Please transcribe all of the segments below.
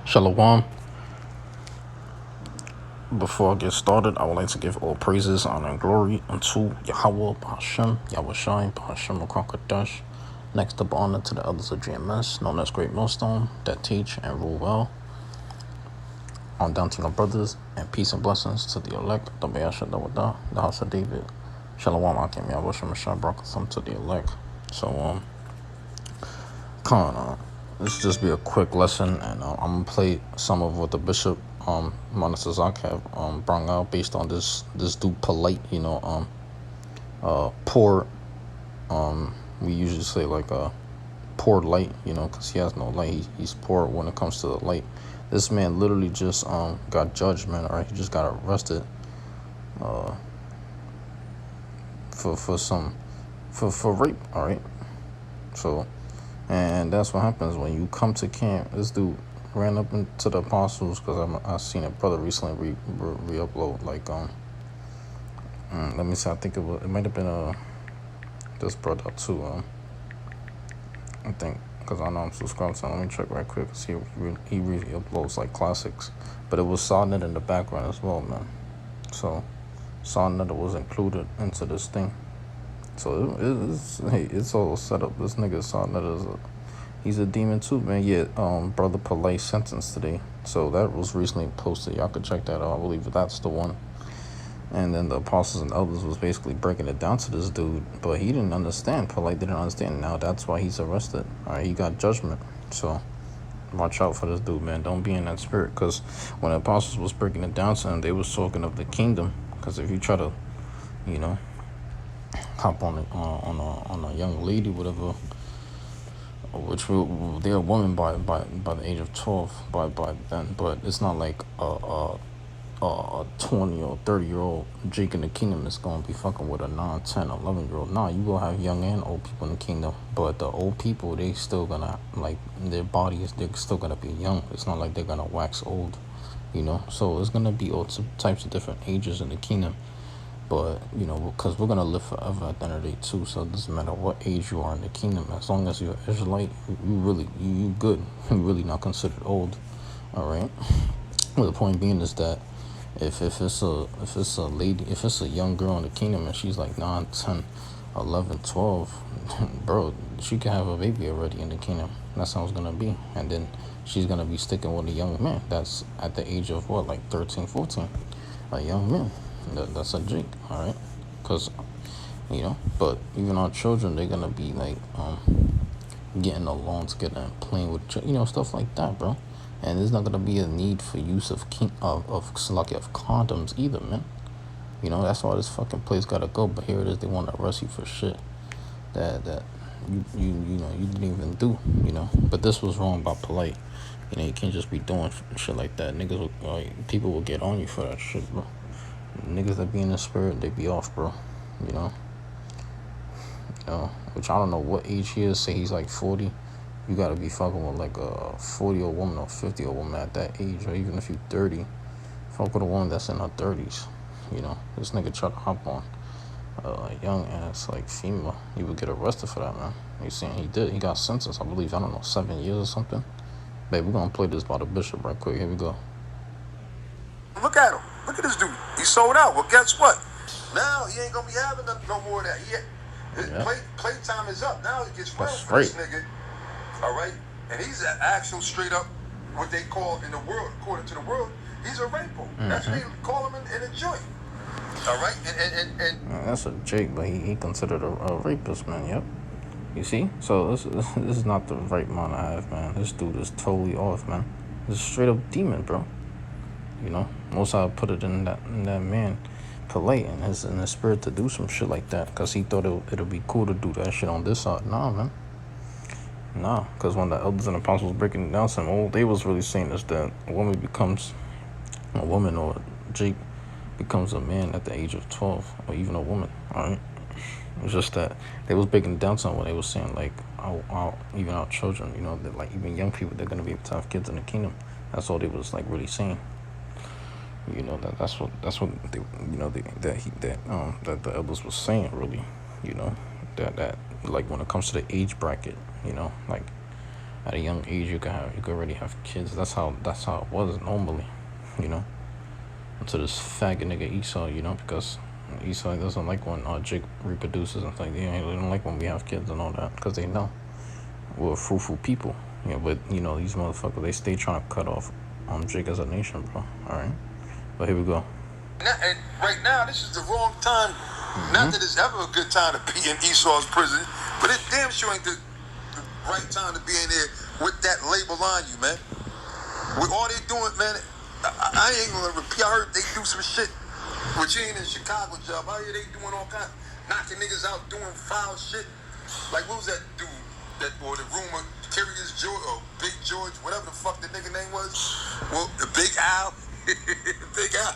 Shalom. Before I get started, I would like to give all praises, honor, and glory unto Yahweh, Bahashem, Yahweh Shai, Bahashem, Rakakadash. Next up, honor to the elders of GMS, known as Great Millstone, that teach and rule well. On down to your brothers, and peace and blessings to the elect, the Bayasha Dawada, the house of David. Shalom, Akim, Yahweh Shem, Shai, Brakatham to the elect. So, come on, this just be a quick lesson, and I'm gonna play some of what the bishop Monasazak have brought out based on this dude polite, poor. We usually say like poor light, because he has no light. He's poor when it comes to the light. This man literally just got judged, man. All right, he just got arrested for rape. All right, so. And that's what happens when you come to camp. This dude ran up into the apostles because I seen a brother recently re-upload let me see. I think it might have been this brother too. I think because I know I'm subscribed to him. Let me check right quick because he really uploads like classics. But it was Sawnet in the background as well, man. So Sawnet was included into this thing. So it's all set up. This nigga Sawnet he's a demon too, man. Yeah, Brother Polite sentenced today. So that was recently posted. Y'all could check that out. I believe that's the one. And then the apostles and elders was basically breaking it down to this dude, but he didn't understand. Polite didn't understand. Now that's why he's arrested. All right, he got judgment. So watch out for this dude, man. Don't be in that spirit. Because when the apostles was breaking it down to him, they was talking of the kingdom. Because if you try to, hop on a young lady, whatever, which they're a woman by the age of 12 by then, but it's not like a 20 or 30-year-old Jake in the kingdom is gonna be fucking with a 9, 10, 11-year-old. Nah, you will have young and old people in the kingdom, but the old people, they still gonna, like, their bodies, they're still gonna be young. It's not like they're gonna wax old, so it's gonna be all types of different ages in the kingdom. But, because we're going to live forever at the end of the day, too. So it doesn't matter what age you are in the kingdom. As long as you're an Israelite, you good. You're really not considered old. All right? Well, the point being is that if it's a lady, if it's a young girl in the kingdom and she's like 9, 10, 11, 12, bro, she can have a baby already in the kingdom. That's how it's going to be. And then she's going to be sticking with a young man that's at the age of, what, like 13, 14? A young man. That's a jink, all right? Because, but even our children, they're going to be, like, getting along together and playing with, stuff like that, bro. And there's not going to be a need for use of condoms either, man. That's why this fucking place got to go. But here it is, they want to arrest you for shit that you didn't even do, But this was wrong about Polite. You can't just be doing shit like that. Niggas, people will get on you for that shit, bro. Niggas that be in the spirit, they be off, bro. Which I don't know what age he is. Say he's like 40. You gotta be fucking with like a 40-year-old woman or 50-year-old woman at that age, or even if you 30, fuck with a woman that's in her 30s. This nigga tried to hop on a young ass like female. He would get arrested for that, man. You saying he did? He got sentenced, I believe. I don't know, 7 years or something. Babe, we're gonna play this by the bishop right quick. Here we go. Look at him. Look at this dude. He sold out. Well, guess what? Now he ain't gonna be having no more of that. His playtime is up. Now it gets real for this nigga. All right? And he's an actual straight up, what they call in the world, according to the world, he's a raper. Mm-hmm. That's what they call him in a joint. All right? And that's a Jake, but he considered a rapist, man. Yep. You see? So this is not the right mind I have, man. This dude is totally off, man. This is straight up demon, bro. Most I put it in that man Polite in his spirit to do some shit like that, because he thought it'll be cool to do that shit on this side. Nah, man. Nah, because when the elders and apostles breaking it down to him, all they was really saying is that a woman becomes a woman, or Jake becomes a man at the age of 12, or even a woman. All right. It's just that they was breaking it down to him when they was saying like even our children, that like even young people, they're gonna be able to have kids in the kingdom. That's all they was like really saying. That's what they, that the elders was saying, really. That like when it comes to the age bracket, like at a young age you could already have kids. That's how it was normally, you know. To this faggot nigga Esau, you know, because Esau doesn't like when Jake reproduces and things. They don't like when we have kids and all that, because they know we're fruitful people. You know, but you know these motherfuckers, they stay trying to cut off Jake as a nation, bro. All right, but here we go. And right now, this is the wrong time. Not that it's ever a good time to be in Esau's prison, but it damn sure ain't the right time to be in there with that label on you, man. With all they doing, man, I ain't gonna repeat. I heard they do some shit, which ain't in Chicago job. I hear they doing all kinds, knocking niggas out, doing foul shit. Like, what was that dude? That, or the rumor, Curious George, or Big George, whatever the fuck the nigga name was. Well, the Big Al. Big Al.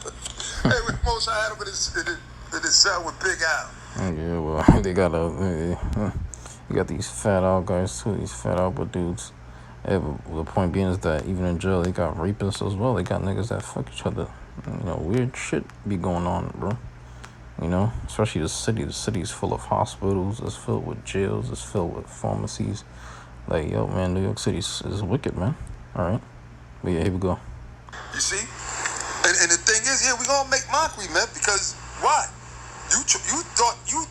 Hey, with most I had him in his cell with Big Al. Yeah, well, they got you got these fat out guys too, these fat out dudes. Yeah, but the point being is that even in jail, they got rapists as well. They got niggas that fuck each other. You know, weird shit be going on, bro. You know, especially the city. The city's full of hospitals. It's filled with jails. It's filled with pharmacies. Like, yo, man, New York City is wicked, man. All right, but yeah, here we go. You see, and the thing is, yeah, we gonna make mockery, man, because why? You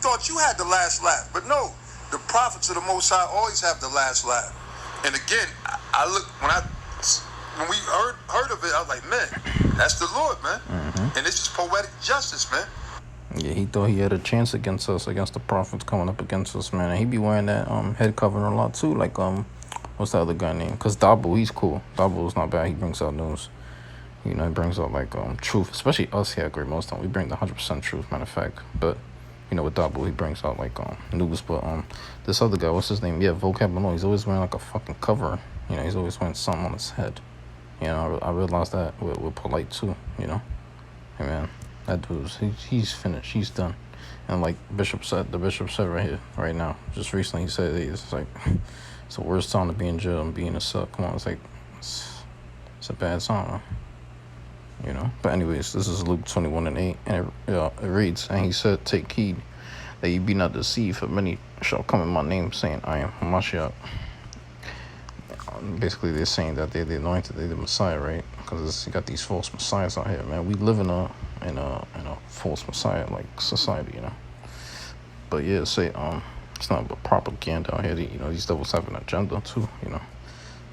thought you had the last laugh, but no, the prophets of the Most High always have the last laugh. And again, I look when we heard of it, I was like, man, that's the Lord, man. Mm-hmm. And it's just poetic justice, man. Yeah, he thought he had a chance against us, against the prophets coming up against us, man. And he be wearing that head covering a lot too. Like what's the other guy name? Cause Dabu, he's cool. Dabu's not bad. He brings out news. You know, he brings out like truth, especially us here at Great Millstone. We bring the 100% truth, matter of fact. But you know, with Dabu, he brings out like news. But this other guy, what's his name? Yeah, Vocab. He's always wearing like a fucking cover. You know, he's always wearing something on his head. You know, I realized that with Polite too. You know, hey man, that dude's he's finished. He's done. And like the bishop said right here, right now, just recently, he said it's like it's the worst time to be in jail and be in a cell. Come on, it's like it's a bad time. You know, but anyways, this is Luke 21:8, and it reads, and he said, "Take heed that ye be not deceived, for many shall come in my name, saying, I am Mashiach." Basically, they're saying that they're the anointed, they're the Messiah, right? Because you got these false messiahs out here, man. We live in a false messiah like society, you know. But yeah, say it's not but propaganda out here. You know, these devils have an agenda too, you know.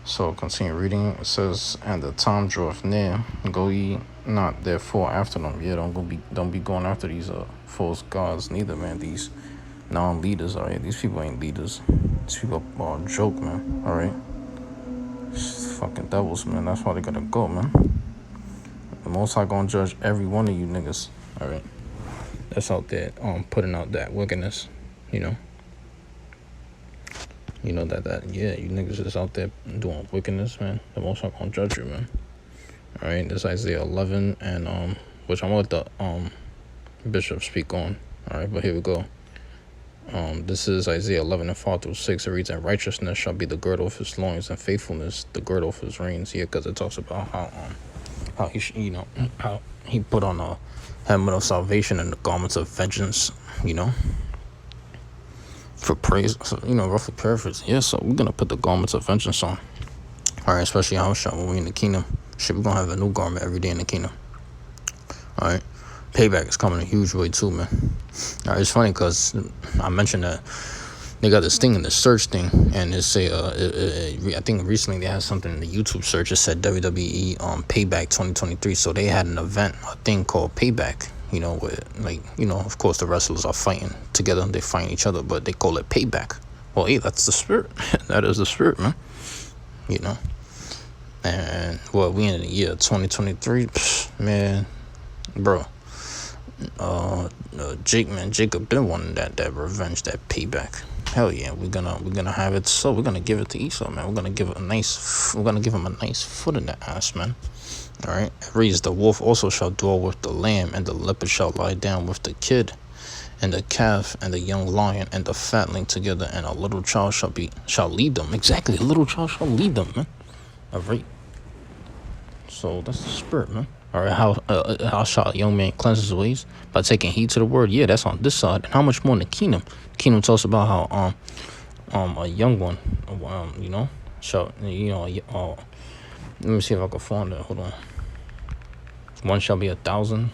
So continue reading. It says, "And the time draweth near. Go ye not therefore after them." Yeah, don't be going after these false gods neither, man. These non-leaders, all right. These people ain't leaders. These people are a joke, man. All right. Fucking devils, man. That's why they gotta go, man. The Most High gonna judge every one of you niggas. All right. That's out there putting out that wickedness, you know. You know that yeah, you niggas is out there doing wickedness, man. The Most High gonna judge you, man. All right, this Isaiah 11, and which I'm gonna let the bishop speak on. All right, but here we go. This is Isaiah 11 and 4-6. It reads, "And righteousness shall be the girdle of his loins, and faithfulness the girdle of his reins." Yeah, because it talks about how he how he put on a helmet of salvation and the garments of vengeance, you know. For praise, so, you know, roughly paraphrase. Yeah, so we're gonna put the garments of vengeance on. All right, especially how when we in the kingdom. Shit, we're gonna have a new garment every day in the kingdom. All right, payback is coming in a huge way too, man. All right, it's funny because I mentioned that they got this thing in the search thing, and it say I think recently they had something in the YouTube search. It said WWE Payback 2023. So they had an event, a thing called Payback. You know, where, like, you know, of course the wrestlers are fighting together, they fight each other, but they call it payback. Well, hey, that's the spirit. That is the spirit, man. You know. And well, we in the year 2023, man, bro. Jacob been wanting that revenge, that payback. Hell yeah, we're gonna have it. So we're gonna give it to Esau, man. We're gonna give him a nice foot in the ass, man. All right, it reads, "The wolf also shall dwell with the lamb, and the leopard shall lie down with the kid, and the calf and the young lion and the fatling together, and a little child shall lead them." Exactly, a little child shall lead them, man. All right. So that's the spirit, man. All right, how shall a young man cleanse his ways? By taking heed to the word. Yeah, that's on this side. And how much more in the kingdom? The kingdom tells about how a young one, you know, shall, let me see if I can find it. Hold on. One shall be 1,000,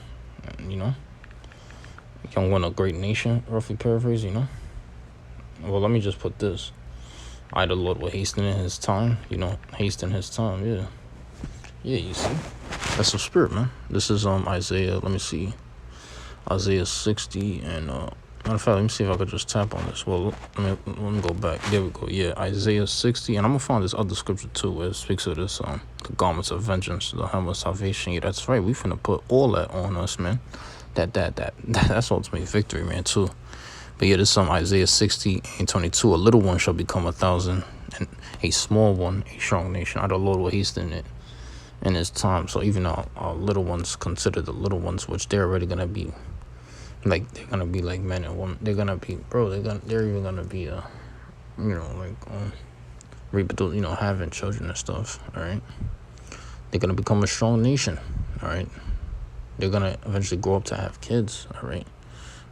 young one a great nation, roughly paraphrase, Well, let me just put this. I, the Lord, will hasten in his time, hasten his time, yeah. Yeah, you see. That's the spirit, man. This is Isaiah, let me see. Isaiah 60 and matter of fact, let me see if I could just tap on this. Well, let me go back. There we go. Yeah, Isaiah 60, and I'm gonna find this other scripture too where it speaks of this the garments of vengeance, the helmet of salvation. Yeah, that's right. We finna put all that on us, man. That's ultimate victory, man, too. But yeah, this is Isaiah 60 and 22. A little one shall become 1,000, and a small one a strong nation. Our Lord will hasten it in his time. So even our little ones, consider the little ones, which they're already gonna be. Like, they're gonna be like men and women. They're gonna be, they're even gonna be, reproduce, having children and stuff, all right? They're gonna become a strong nation, all right? They're gonna eventually grow up to have kids, all right?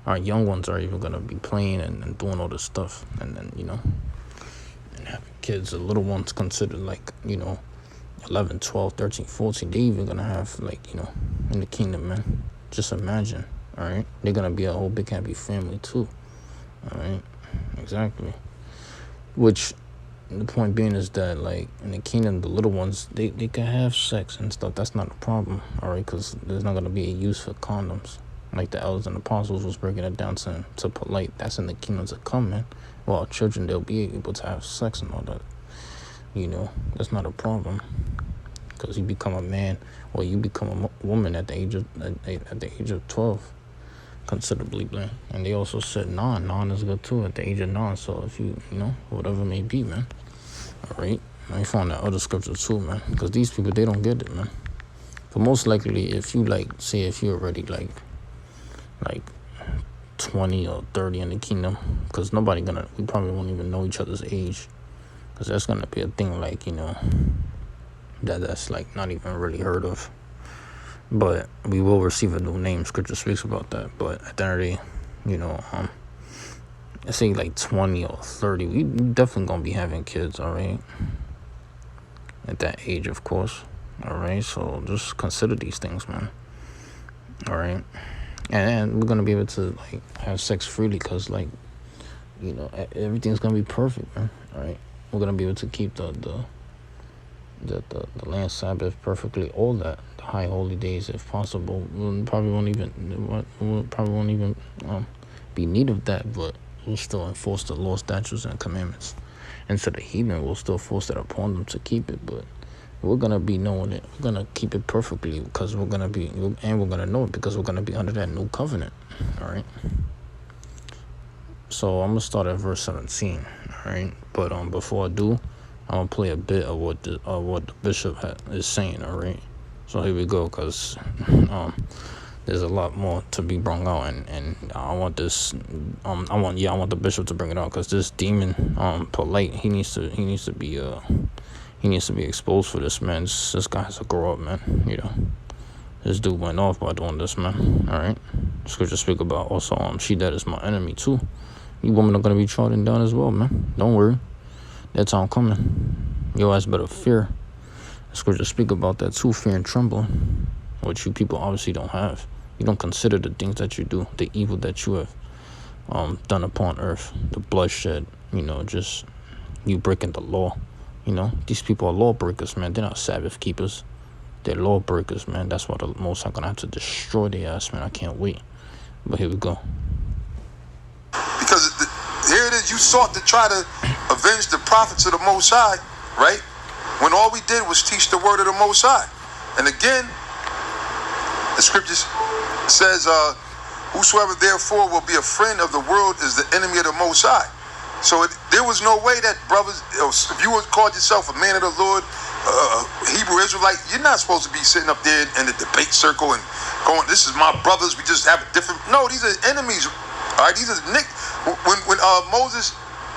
Our young ones are even gonna be playing and doing all this stuff, and then, and having kids. The little ones considered like, 11, 12, 13, 14. They even gonna have, in the kingdom, man. Just imagine. All right, they're gonna be a whole big happy family too. All right, exactly. Which the point being is that, like, in the kingdom, the little ones they can have sex and stuff. That's not a problem. All right, because there's not gonna be a use for condoms, like the elders and apostles was breaking it down to polite. That's in the kingdom to come, man. Well, children, they'll be able to have sex and all that. That's not a problem. Because you become a man, or you become a woman at the age of 12. Considerably, man. And they also said non is good too at the age of 9. So if you whatever it may be, man. All right, I found that other scripture too, man, because these people, they don't get it, man. But most likely, if you if you're already like 20 or 30 in the kingdom, because we probably won't even know each other's age, because that's gonna be a thing, that's like not even really heard of. But we will receive a new name. Scripture speaks about that. But at the end of the day, I say like 20 or 30. We definitely gonna be having kids, all right? At that age, of course. All right, so just consider these things, man. All right, and we're gonna be able to have sex freely, because everything's gonna be perfect, man. All right, we're gonna be able to keep the land Sabbath perfectly, all that, the high holy days if possible. We probably won't even be in need of that, but we'll still enforce the law, statutes, and commandments. And so the heathen will still force that upon them to keep it, but we're gonna be knowing it. We're gonna keep it perfectly, because we're gonna know it, because we're gonna be under that new covenant. All right. So I'm gonna start at verse 17. All right, but before I do, I'm gonna play a bit of what the bishop is saying. All right, so here we go, because there's a lot more to be brought out, and I want this. I want the bishop to bring it out, because this demon, polite, he needs to be exposed for this, man. This guy has to grow up, man. This dude went off by doing this, man. All right, scripture speak about also she that is my enemy too. You women are gonna be trodden down as well, man. Don't worry. That time coming. Your ass better fear. Scripture speak about that too, fear and tremble, which you people obviously don't have. You don't consider the things that you do, the evil that you have done upon earth, the bloodshed, just you breaking the law. These people are lawbreakers, man. They're not Sabbath keepers. They're lawbreakers, man. That's why the Most High gonna have to destroy their ass, man. I can't wait. But here we go. Because here it is, you sought to try to avenge the prophets of the Most High, right? When all we did was teach the word of the Most High. And again, the scriptures says, whosoever therefore will be a friend of the world is the enemy of the Most High. So there was no way that brothers, if you called yourself a man of the Lord, Hebrew Israelite, you're not supposed to be sitting up there in the debate circle and going, this is my brothers, we just have a different, no, these are enemies. All right, these are when Moses,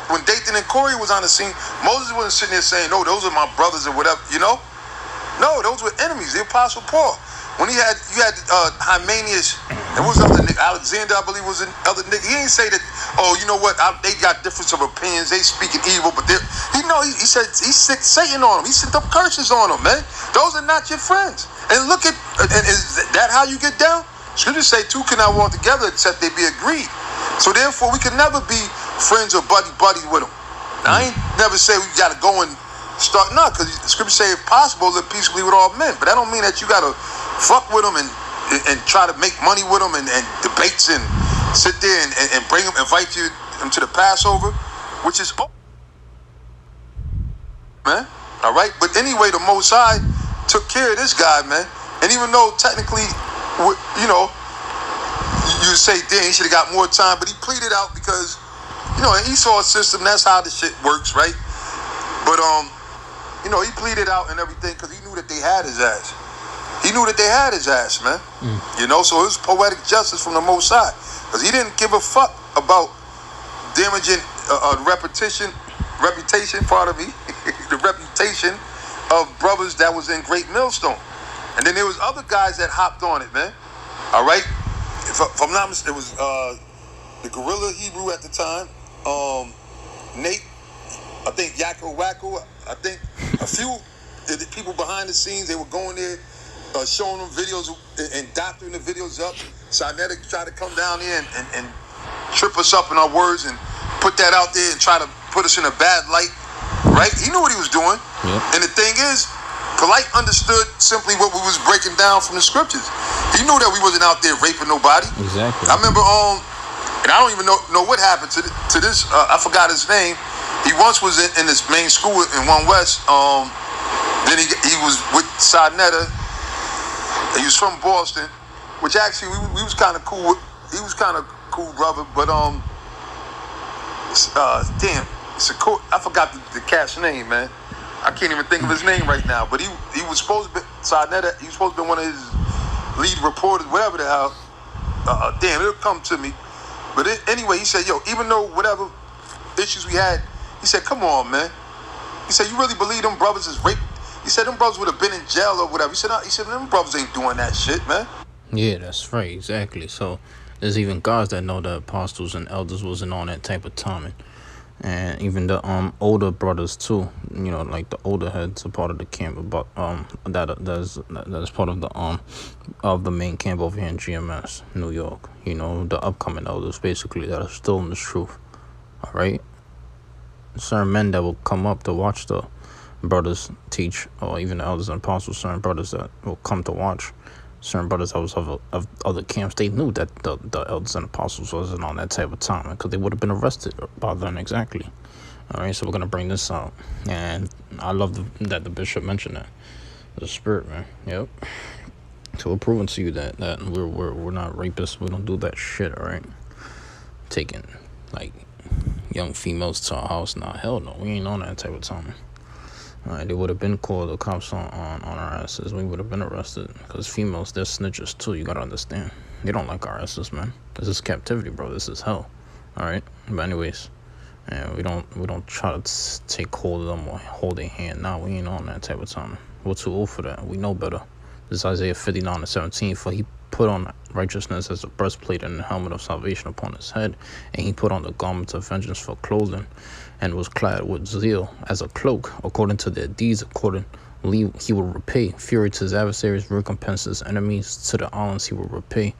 when Dathan and Corey was on the scene, Moses wasn't sitting there saying, no, those are my brothers or whatever, No, those were enemies. The Apostle Paul, when you had Hymenius, and what was the other nigga? Alexander, I believe, was another nigga. He didn't say that oh, you know what? They got difference of opinions. They speaking evil, but he said he sent Satan on them. He sent up curses on them, man. Those are not your friends. And look at, and is that how you get down? Scriptures say two cannot walk together except they be agreed. So therefore, we can never be friends or buddy with them. Now, I ain't never say we got to go and start, because the scriptures say if possible, live peaceably with all men. But that don't mean that you got to fuck with them and try to make money with them and debates and sit there and bring them, invite them to the Passover, which is, man. All right. But anyway, the Most High took care of this guy, man. And even though technically, you know, you say, damn, he should have got more time, but he pleaded out because, you know, in Esau's system, that's how the shit works, right? But, you know, he pleaded out and everything because he knew that they had his ass. He knew that they had his ass, man. You know, so it was poetic justice from the Most High. Because he didn't give a fuck about damaging the reputation, the reputation of brothers that was in Great Millstone. And then there was other guys that hopped on it, man. All right? If I'm not mistaken, it was the Gorilla Hebrew at the time, Nate, I think Yakko Wacko, I think a few the people behind the scenes, they were going there, showing them videos and doctoring the videos up. Sinetta tried to come down here and trip us up in our words and put that out there and try to put us in a bad light, right? He knew what he was doing. Yep. And the thing is, Polite understood simply what we was breaking down from the scriptures. He knew that we wasn't out there raping nobody. Exactly. I remember, and I don't even know what happened to this. I forgot his name. He once was in this main school in One West. Then he was with Sinetta. He was from Boston, which actually we was kind of cool. He was kind of cool, brother. But damn, I forgot the cat's name, man. I can't even think of his name right now. But he was supposed to be Sinetta. He was supposed to be one of his lead reporters, whatever the hell. Damn, it'll come to me. But anyway, he said, yo, even though whatever issues we had, he said, come on, man. He said, you really believe them brothers is raped? He said, them brothers would have been in jail or whatever. He said, them brothers ain't doing that shit, man. Yeah, that's right, exactly. So there's even guys that know the apostles and elders wasn't on that type of timing. And even the older brothers too, you know, like the older heads are part of the camp, about that's part of the main camp over here in GMS, New York. You know, the upcoming elders basically that are still in the truth. All right, certain men that will come up to watch the brothers teach, or even the elders and apostles, certain brothers that will come to watch. Certain brothers that was of other camps, they knew that the elders and apostles wasn't on that type of time because they would have been arrested by then, exactly. All right, so we're going to bring this out. And I love that the bishop mentioned that. The spirit, man. Yep. So we're proving to you that we're not rapists. We don't do that shit, all right? Taking, like, young females to our house. Nah, hell no. We ain't on that type of time. All right, they would have been called the cops on our asses. We would have been arrested because females, they're snitches too. You gotta understand. They don't like our asses, man. This is captivity, bro. This is hell. All right. But anyways, and we don't try to take hold of them or hold their hand. Nah, we ain't on that type of time. We're too old for that. We know better. This is Isaiah 59:17. For he put on righteousness as a breastplate and the helmet of salvation upon his head, and he put on the garments of vengeance for clothing, and was clad with zeal as a cloak, according to their deeds, accordingly he will repay fury to his adversaries, recompense his enemies, to the islands he will repay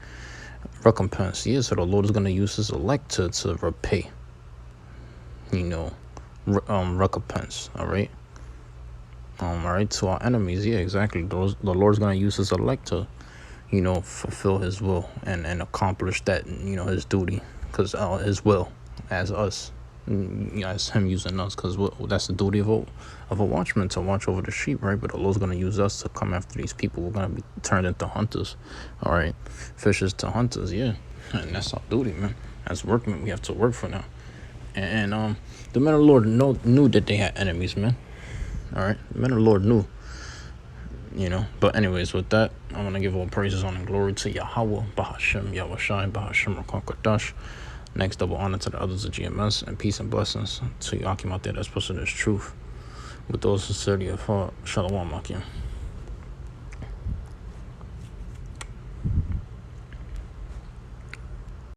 recompense. Yeah, so the Lord is going to use his elect to repay, you know, recompense, all right? All right, to our enemies, yeah, exactly. The Lord's going to use his elect to, you know, fulfill his will and accomplish that, you know, his duty, because his will as us. You know, it's him using us, because that's the duty of a watchman, to watch over the sheep, right? But the Lord's going to use us to come after these people. We're going to be turned into hunters, all right? Fishers to hunters, yeah. And that's our duty, man. As workmen, we have to work for them. And the men of the Lord knew that they had enemies, man. All right? The men of the Lord knew, you know. But anyways, with that, I want to give all praises, honor, and glory to Yahweh, Bahashem, Yahushai, Bahashem, Rakakadash. Next, double honor to the others of GMS, and peace and blessings to Yakim out there that's pushing this truth with those sincerity of heart. Shalom, Akim.